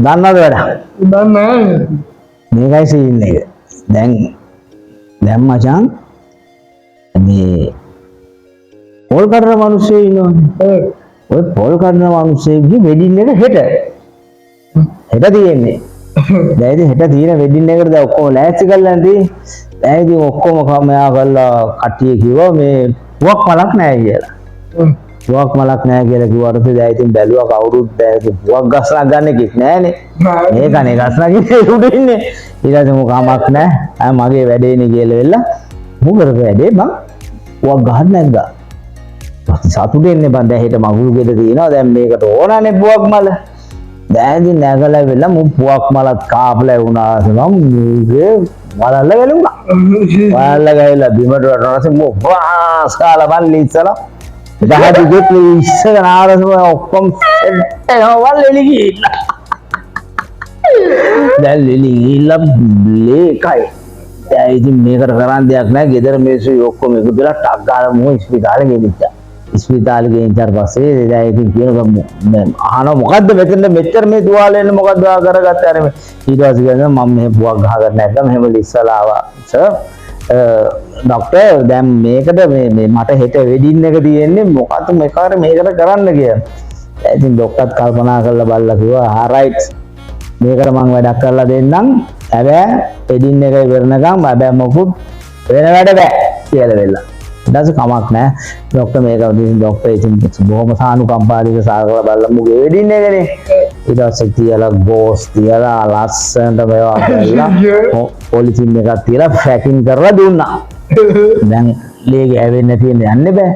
දන්නවද වැඩ? දන්නේ මේකයි සීන් එක. දැන් මචං මේ පොල් කඩන මිනිස්සු ඉන්නවනේ. ඔය පොල් කඩන මිනිස්සුගේ වෙඩින් එක හෙට තියෙන්නේ. දැන් ඉතින් හෙට තියෙන වෙඩින් එකට දැන් ඔක්කොම ලෑස්ති කරලා නැති. දැන් ඉතින් ඔක්කොම කමයා කරලා කට්ටිය කිව්වා මේ පුවක් මලක් නැහැ කියලා. පුවක් මලක් නැහැ කියලා කිව්වට දැන් ඉතින් බැලුවා කවුරුත් දැන් ඉතින් පුවක් ගස්ලා ගන්න එකක් නැහනේ. මේකනේ ගස්ලා කිව්වේ උඩ ඉන්නේ. ඊට පස්සේ මොකක් කමක් නැහැ. මගේ වැඩේනේ කියලා වෙලා මොකද වැඩේ බං පුවක් ගහන්න නැද්දා. සතුටෙන්නේ බං දැන් හෙට මගුල් ගෙඩ තියෙනවා දැන් මේකට ඕනනේ පුවක් මල. දැන් ඉතින් නැගලා වෙලා මු පුවක් මලත් කාපලා වුණා නම් මූගේ වලල්ල ගලුණා. වලල්ල ගහලා බිමට වටනවාසේ මු වාස් කාලා බල්ලි ඉස්සලා දහදිගේ ඉස්සගෙන ආරසම ඔක්කොම සෙට් වෙනවා වල්ලෙලි ගිහිල්ලා. දැන් ලෙලි ගිහිල්ලා බ්ලේකයි. දැන් ඉතින් මේකට කරන්න දෙයක් නැහැ. ගෙදර මිනිස්සු ඔක්කොම එකතු වෙලා ටක් ගාලා මු ඉස්පිතාලේ ගෙනිච්චා. ඉස්පිතාලේ ගෙනිච්චාට පස්සේ දැන් ඉතින් කියනවා අහනවා මොකද්ද මෙතන මෙච්චර මේ තුවාලෙන්නේ මොකද්ද ආ කරගත්තේ අර මේ ඊට පස්සේ කියනවා මම මේ පුවක් ගහගන්න නැත්නම් මෙහෙම ඉස්සලා ආවා සර් ડોක්ටර් දැන් මේකට මේ මට හෙට වෙඩින් එක තියෙන්නේ මොකද්ද මේකට කරන්න කියලා. ඉතින් ડોක්ටර්ත් කල්පනා කරලා බලලා කිව්වා ආරයිට් මේකට මම වැඩක් කරලා දෙන්නම්. හැබැයි වෙඩින් එක ඉවරනකම් හැබැයි මොකුත් වෙන වැඩ බෑ කියලා වෙලා. ඊට කමක් නැහැ. ડોක්ටර් මේක ડોක්ටර් ඉතින් බොහොම සානුකම්පාදීව සාකලා බලලා මුගේ වෙඩින් එකනේ. ඊට පස්සේ තියලා ගෝස් තියලා ලස්සනට මේවා කරලා පොලිතින් එකක් තියලා පැකින් කරලා දුන්නා. දැන් ලේ ගෑවෙන්නේ නැති වෙන්න යන්න බෑ.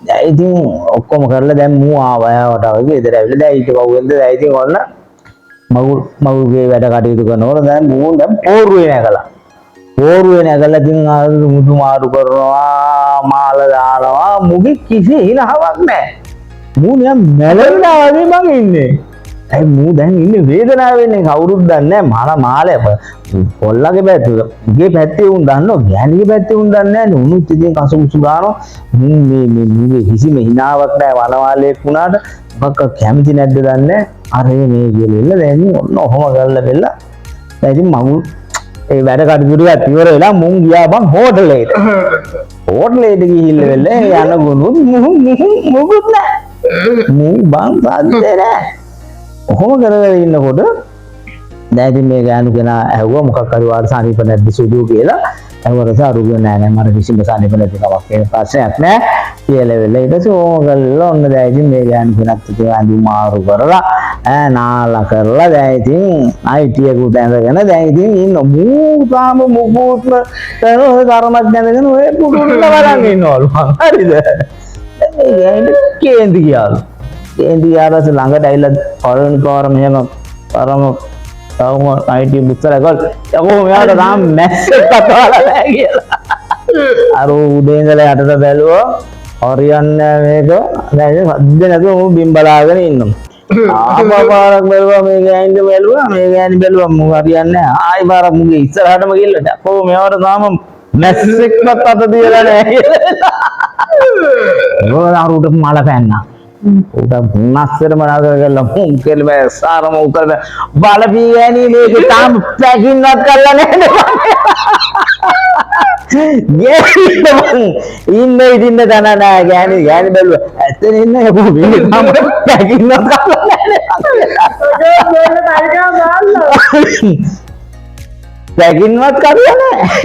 දැන් ඉතින් ඔක්කොම කරලා දැන් මූ ආවයට වගේ ගෙදර ඇවිල්ලා දැන් ඊට පහුවෙන්ද දැන් ඉතින් ඔන්න මගුල්ගේ වැඩ කටයුතු කරනකොට දැන් මූ දැන් පෝරුවේ නැගලා. පෝරුවේ නැගලා ඉතින් මුදු මාරු කරනවා මාල දානවා මුගේ කිසි හිනාවක් නැහැ. මූ නිකන් මැලෙන්නා වගේ මං ඉන්නේ. ඒ මූ දැන් ඉන්නේ වේදනාවෙන්නේ කවුරුත් දන්නේ නැහැ. මාලේ පොල්ලගේ පැත්තේ උන් දන්නෝ ගෑණිගේ පැත්තේ උන් දන්නේ නැහැ. උනුත් ඉතින් කසුමුසු ගානවා. මේ කිසිම හිනාවක් නැහැ වනවාලයක් වුණාට බක්ක කැමති නැද්ද දන්නේ. අර මේ කියලා දැන් ඔන්න ඔහොම කරලා බෙල්ල. දැන් ඉතින් මගුල් ඒ වැඩ කටයුතු ටික ඉවර වෙලා මුන් ගියා බං හෝටලේට. හෝටලේට ගිහිල්ලා වෙලේ යන ගුණුත් මුකුත් නැහැ. මුන් බං සාද්දේ නැහැ. ඔහොම කරගෙන ඉන්නකොට දැන් ඉතින් මේ ගෑනු කෙනා ඇහුවා මොකක් හරි වාට සනීප නැද්ද සුදු කියලා. ඇහුවට අරුගිය නෑ මට කිසිම සනීප නැති කමක් කියන ප්‍රශ්නයක් නෑ කියලා වෙලා ඊට පස්සේ ඕම කරලා ඔන්න දැන් ඉතින් මේ ගෑනු කෙනත් ඉතින් අඳු මාරු කරලා නාලා කරලා දැන් ඉතින් අයිටියකට ඇඳගෙන දැන් ඉතින් ඉන්න මූතාම මුකුත්ම කරන කර්මයක් නැදගෙන ඔය පුදුල්ල බලන් ඉන්නවලු හරිද මේ ගෑනු කේන්ති ගියාලු කේන්ති ගියාට ළඟට ඇවිල්ලා පළවෙනි පාර මෙහෙම අරම තවම අයිටි මුත්තර ගල් යකෝ මෙයාට තාම මැස්සෙක් අතවලා නැහැ කියලා අර උඩේ ඉඳලා යටට බැලුවා හරියන්නේ මේක දැන් සද්ද නැතුව මම බිම් බලාගෙන ඉන්නවා ආපපාරක් බැලුවා මේ ගෑනිට බැලුවා මේ ගෑනි බැලුවා මම හරියන්නේ නැහැ ආයි පාරක් මුගේ ඉස්සරහටම ගිහලා යකෝ මෙයාට තාම මැස්සෙක්වත් අත තියලා නැහැ කියලා උඩ මල පැන්නා උඩ නැස්සරම නගරගල මුම් කෙල්ල සාරම උකල බලපී ගෑණි මේක තාම පැකින්වත් කරලා නැහැ ඉන්න ඉදින්න තන නෑ ගෑණි බැලුවා ඇත්තනේ ඉන්න යකෝ මේ තාම පැකින්වත් කරලා නැහැ පැකින්වත් කරලා නැහැ